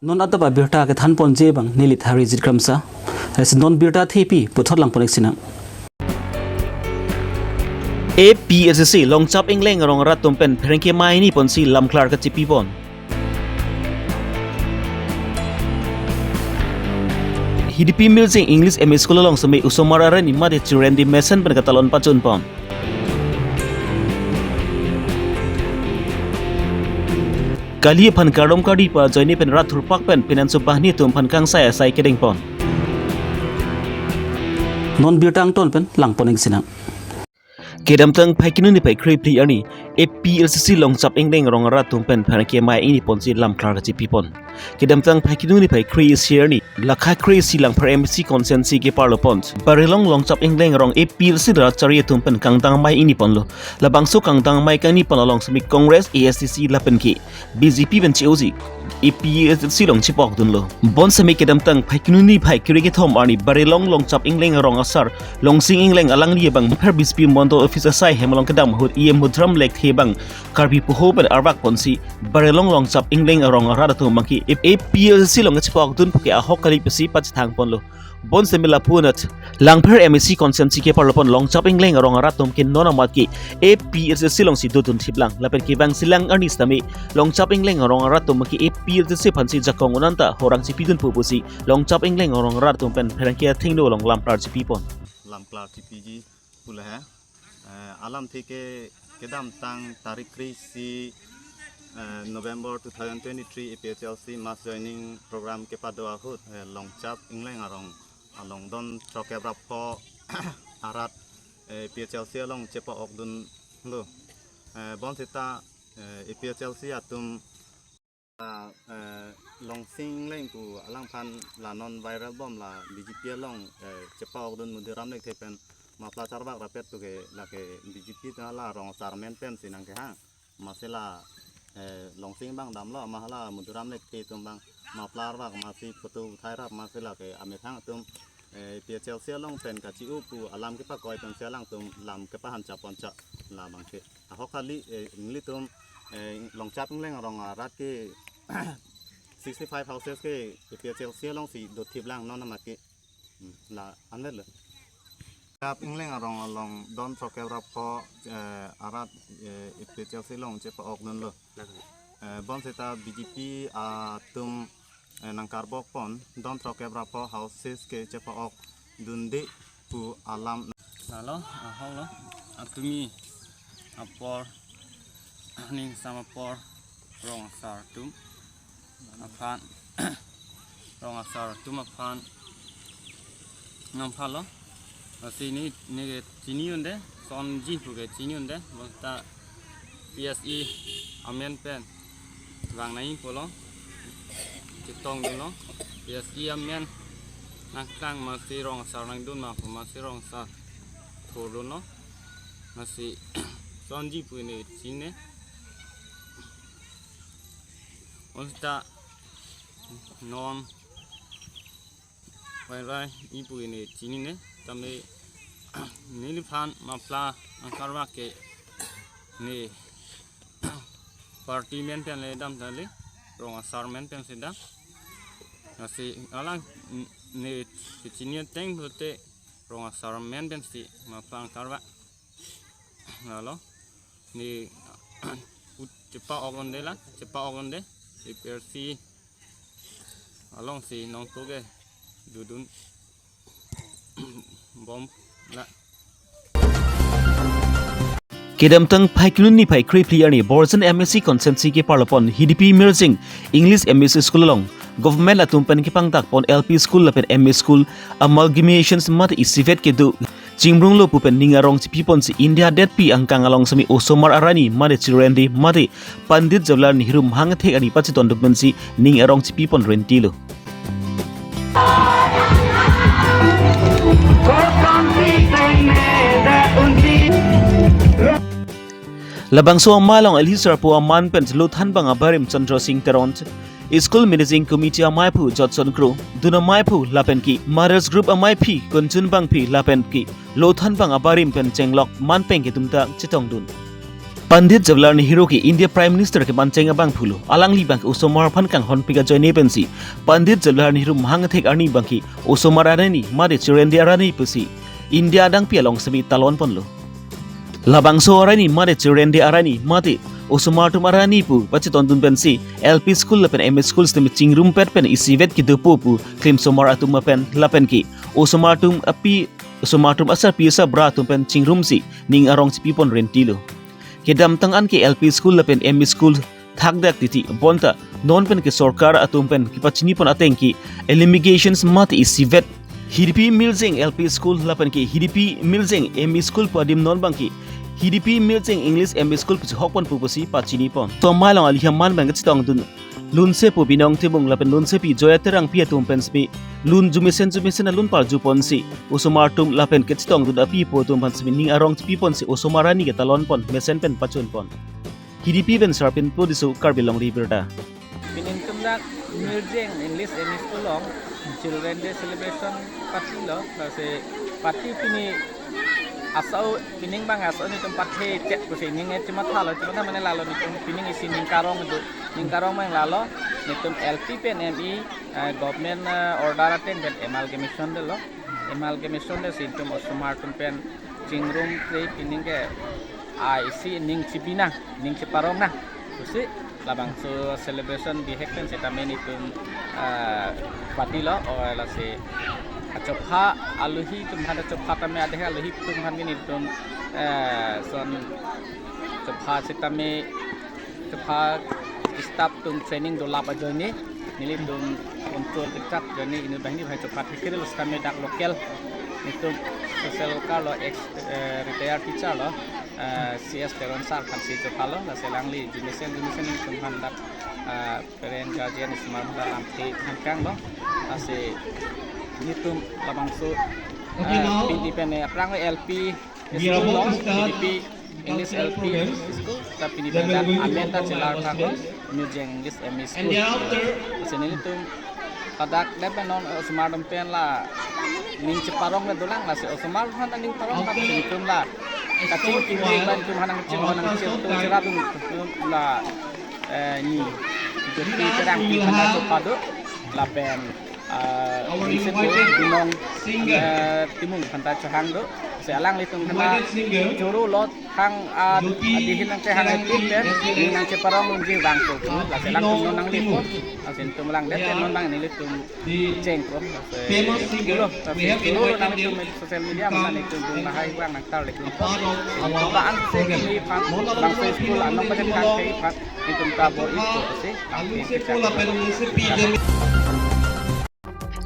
non ataba birta ke than pon je bang nilit hari jikramsa as non birta thepi puthot lang ponek sinang APSC longchap ingleng rong ratum pen pherengke mai ni ponsi lamklar ka chipi bon HDP Music English MA School long sami usomara ni made churendi mesen pen katalon pachun pon Kali pan karom kadi pa joini pen rathur pak pen pinansu bahni tum pan kang saya sai kedeng pon non birtang ton pen lang ponek sinang Kedam tang paikinu ni pai kripli ani APLCC longchap ingleng rong ratum pen phanake mai ini ponsi lam klar ka chipi pon Kedam tang paikinu ni pai kri share ni lakha kri silang per MC consensi ke parlo pon barilong longchap ingleng rong APLC ra chari tum pen kangtang mai ini pon lo labang so kangtang mai kani pon long smi Congress ASCC lapen ki BJP ben chioji APLC long chipok dun lo bon sami kedam tang paikinu ni pai kri ke thom ani barilong longchap ingleng rong asar longsing ingleng alang li bang per BSP mondo officer sai hemalong kedam hut mudram lek thebang Karbi puhoben arbak ponsi barelong longchap ingleng rong radatu maki APLC long chipok dun puke ahok kali pesi pat thang pon lo bon semila punat langper MSC consensi ke parlopon longchap ingleng rong ratum kin nona mat ki APLC long si dutun thiplang lapen ki bang silang anis tami longchap ingleng rong ratum maki APLC phansi jakong unanta horang si pidun pupusi longchap ingleng rong ratum pen pherangkia thingdo long lamplar si pipon lamplar tipiji pula alam থেকে kedam tang tarik krisi November 2023 APHLC mass joining program ke padwa hut longchap ingleng arong along don trokebra po arat APHLC along chepa okdun lo bon sita APHLC atum long sing leng ku alang pan la non viral bom la BJP along chepa okdun mudiram lek thepen mapla charbak rapet tu ke la ke BJP la rong sarmen pen sinang ke ha masela longsing bang dam lo mahala muduram lek ke tum bang mapla arbak masi putu thairap masela ke amethang tum PHLC long pen ka chi u pu alam ke pa koi pen selang tum lam ke pa han cha pon cha la bang ke hokali ingli tum longchap leng rong rat ke 65 houses ke PHLC long si do thip lang non na ke la anlet le Kap ingleng arong along don trokebra po arat APHLC long chepa oknun lo bon seta BJP atum nang karbok pon don trokebra po houses ke chepa ok dundi pu alam halo halo atumi apor ning sama por rong sar tum apan rong sar tum apan ngam phalo sini ni sini unde son ji puke sini unde basta PSE amen pen wang nai polo chitong dun no PSE amen nakang masih rong sar nang dun ma masih rong sar thorun no masih son ji pu ni sini basta non vai ipu ini sini ne tami niliphan mapla angkarwa ke ni party men pen le dam dali rong asar men pen sedang nasi alang ni sini teng hote rong asar men pen si mapla angkarwa lalu ni cepat ogonde lah cepat ogonde IPRC along si nong toge dudun bom la Kedam tang paikinu ni pai kripli ani borjan MSc consensi ke parlopon HDP Music English MA School long government atum pen ki pangtak pon LP school lapen MA school amalgamations mat isivet ke du Cingbrung lo pupen ningarong si pipon si India det pi angkang along sami osomar arani made chirendi made pandit Jawaharlal Nehru hang thek ani pachi tondukmen si ningarong si pipon renti lo Labang so malong Elisar po aman pen lutan bang abarim Chandra Singh Teront School Managing Committee amai pu Johnson Crew duna mai pu lapen ki Mothers Group amai pi kunjun bang pi lapen ki lotan bang abarim pen chenglok man peng ke tumta chitong dun Pandit Jawaharlal Nehru ki India Prime Minister ke mancenga bang phulu alangli bang usomar phan kang hon piga joine pensi Pandit Jawaharlal Nehru mahang thek arni bangki usomar arani made churendi arani pusi India dang pialong semi talon ponlo labang so arani made churendi arani mate usomar tum arani pu pachi tondun pensi LP school lapen MS school stemi chingrum pet pen isivet ki dupu pu klim somar atum pen lapen ki usomar tum api usomar tum asar pisa bra tum pen chingrum si ning arong si pipon rentilo kedam tangan ke LP school lapen ME school thak dak titi bonta non pen ke sarkar atum pen ki pachini pon ateng ki eliminations mat isivet HDP Milzing LP school lapen ki HDP Milzing ME school padim non bangki HDP Milzing English ME school pi hokpon pupusi pachini pon to malong aliham man bang chitong dun lun se pu binong tibung lapen lun se pi joya terang pi atum pen spi lun jumisen lun par jupon si usumar tum lapen ke chitong dun api po tum pan spi ning arong pi pon si usumarani ke talon pon mesen pen pachun pon HDP ben sarpin po disu Karbi Longri Abirta Pinintum dak Milzing English ME school long children day celebration party lo kasi party pini asal pining bang asal ni tempat he cek ko sini ngai cuma thalo cuma mana lalo ni pining isi ningkarong itu ningkarong mang lalo ni tum LP pen ME government order aten ben amalgamation de lo amalgamation de sintum smart pen chingrum play pining ke IC ning cipina ning ciparong na usi labang so celebration di hekten seta men itum party lo or la se Chopha aluhi tumhana chopha tame adhe aluhi tumhan gini tum son chopha sitame chopha staff tum training do lap ajoni nili tum untuk dekat joni ini bahini bhai chopha thikire lo stame dak local nitum social ka lo ex retired teacher lo CS peron sar kan si chopha lo la selangli junisen tumhan dak parent guardian smart dalam ti hankang lo ase nitum labang so PDP ne aprang LP school lo PDP English LP school tapi ni dan amenta celar thang Milzing English ME school sini nitum kadak lepen non smart pen la ning ciparong le dulang la se smart han ning parong tapi nitum la kacing tinggi ban tum hanang kecil tu cerat tum la ni jadi terang di mana copado la pen recent binong timung kanta chahang do se alang litung kanta juru lot hang adihin nang hang ipin den nang ceparong lunji bang to la se lang tung nang lipot asin tum lang det non bang ni litung ceng ko lo tapi lo nang tum social media mana ni tum na hai bang nang tar litung ko baan se ni phat bang se school anong pa kang kai phat ni tum ta bo ito se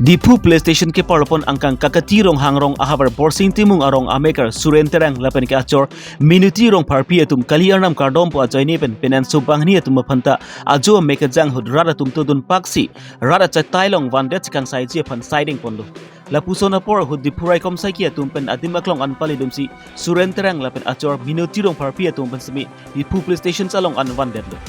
Dipu PlayStation ke parpon angkang kakati rong hangrong ahabar borsing timung arong amekar suren terang lapen ke achor minuti rong parpi atum kaliarnam kardom po ajoini pen penan subangni atum phanta ajo meka jang hud rara tum tudun paksi rara chatailong wande chikang saiji phan siding pondo lapusona por hud dipurai kom saiki atum pen adimaklong anpali dumsi suren terang lapen achor minuti rong parpi atum pen semi Dipu PlayStation salong an wande lo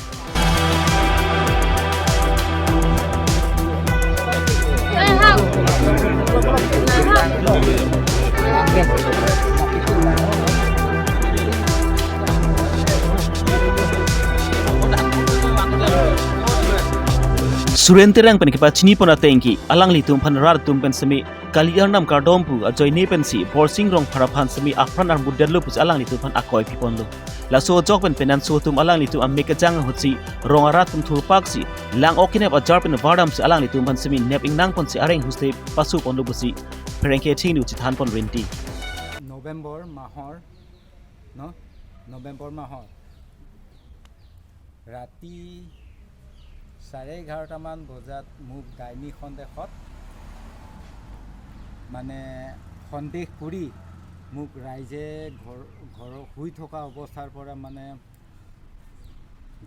Suren terang pen kipa chini pona tengki alang litum pan rar tum pen semi kaliarnam kardompu ajoy ne pen si borsing rong paraphan semi afran ar budderlo pus alang litum pan akoi pipon lo la so jok pen penan so tum alang litum ammeka jang hutsi rong arat tum thur paksi lang okine ajar pen vardam si alang litum pan semi nep ingnang pon si areng huste pasu pon lo busi perengke thinu chithan pon renti November mahor no November mahor rati 11:30 মান বজাত মোক ডাইনী সন্দেহত মানে সন্দেহ কৰি মোক ৰাইজে ঘৰ শুই থকা অৱস্থাৰ পৰা মানে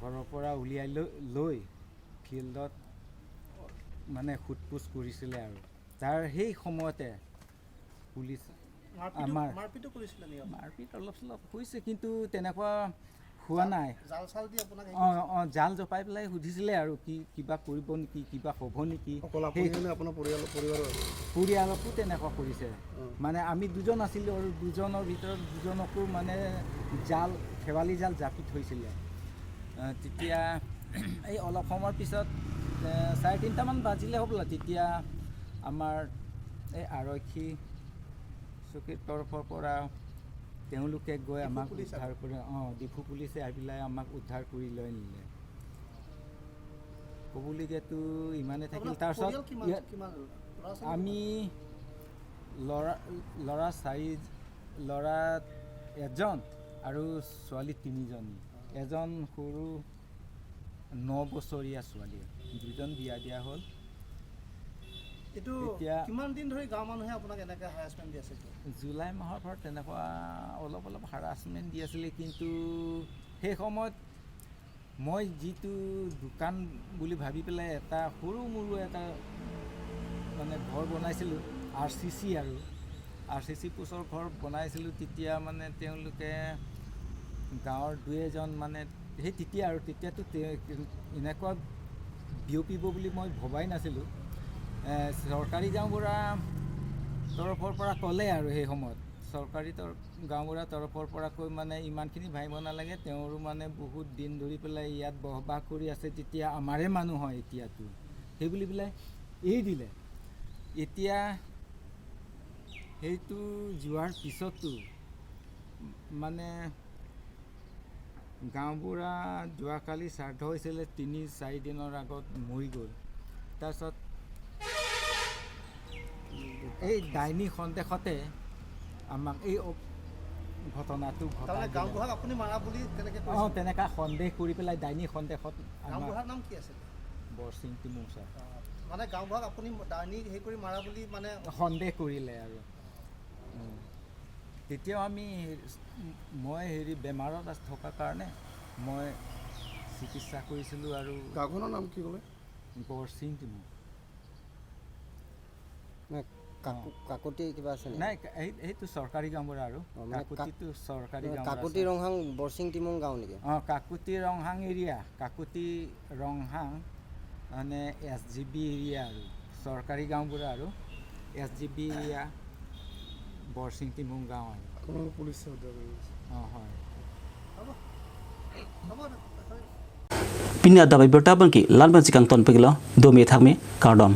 ঘৰৰ পৰা উলিয়াই লৈ ফিল্ডত মানে খুটপুচ কৰিছিলে আৰু তাৰ সেই সময়তে পুলিচ আমাৰ মাৰপিট অলপ চলপ হৈছে কিন্তু তেনেকুৱা হোৱা নাই জাল চাল দি আপোনাক জাল জপাই পেলাই সুধিছিলে আৰু কিবা কৰিব নেকি কিবা হ'ব নেকি পৰিয়ালকো তেনেকুৱা কৰিছে মানে আমি দুজন আছিলোঁ আৰু দুজনৰ ভিতৰত দুজনকো মানে খেৱালি জাল জাপি থৈছিলে তেতিয়া এই অলপ সময়ৰ পিছত 3:30মান বাজিলে হ'বলা তেতিয়া আমাৰ এই আৰক্ষী চকীৰ তৰফৰ পৰা তেওঁলোকে গৈ আমাক উদ্ধাৰ কৰি ডিফু পুলিচে আহি পেলাই আমাক উদ্ধাৰ কৰি লৈ নিলে ক'বলগীয়াতো ইমানে থাকিল তাৰপিছত আমি ল'ৰা এজন আৰু ছোৱালী 3জনী এজন সৰু 9 বছৰীয়া ছোৱালী দুজন বিয়া দিয়া হ'ল কিমান দিন ধৰি গাঁৱৰ মানুহে আপোনাক এনেকৈ হাৰাছমেণ্ট দি আছে জুলাই মাহৰ পৰা তেনেকুৱা অলপ হাৰাছমেণ্ট দি আছিলে কিন্তু সেই সময়ত মই যিটো দোকান বুলি ভাবি পেলাই এটা সৰু মৰু এটা মানে ঘৰ বনাইছিলোঁ RCC পোষ্টৰ ঘৰ বনাইছিলোঁ তেতিয়া মানে তেওঁলোকে গাঁৱৰ 2-এজন মানে সেই তেতিয়াতো এনেকুৱা বিয়পিব বুলি মই ভবাই নাছিলোঁ চৰকাৰী গাঁওবুঢ়া তৰফৰ পৰা ক'লে আৰু সেই সময়ত চৰকাৰী গাঁওবুঢ়া তৰফৰ পৰা কৈ মানে ইমানখিনি ভাবিব নালাগে তেওঁৰো মানে বহুত দিন ধৰি পেলাই ইয়াত বসবাস কৰি আছে তেতিয়া আমাৰে মানুহ হয় এতিয়াতো সেই বুলি পেলাই এৰি দিলে এতিয়া সেইটো যোৱাৰ পিছতো মানে গাঁওবুঢ়া যোৱাকালি শ্ৰাদ্ধ হৈছিলে 3-4 দিনৰ আগত মৰি গ'ল তাৰপিছত এই ডাইনী সন্দেহতে আমাক এই ঘটনাটো ঘটাই গাঁওবুঢ়াক আপুনি মাৰা বুলি তেনেকুৱা সন্দেহ কৰি পেলাই ডাইনী সন্দেহত গাঁওবুঢ়াৰ নাম কি আছিল বৰসিং টিমু ছাৰ মানে গাঁওবুঢ়াক আপুনি ডাইনী হেৰি কৰি মাৰা বুলি মানে সন্দেহ কৰিলে আৰু তেতিয়াও মই বেমাৰত থকাৰ কাৰণে মই চিকিৎসা কৰিছিলোঁ আৰু গাঁওখনৰ নাম কি ক'লে বৰসিং টিমু কাকতি কিবা আছে নাই সেইটো চৰকাৰী গাঁওবুঢ়া আৰু কাকুতিটো চৰকাৰী কাকতি ৰংহাং বৰসিং টিমং গাঁও নেকি কাকুতি ৰংহাং এৰিয়া কাকুতি ৰংহাং মানে SGB এৰিয়া আৰু চৰকাৰী গাঁওবুঢ়া আৰু SGB এৰিয়া বৰসিং টিমং গাঁও আৰু পুলিচ হয় Pinya dabai bertabang ki lan ban sikang ton pegilo 2 me thak me kardom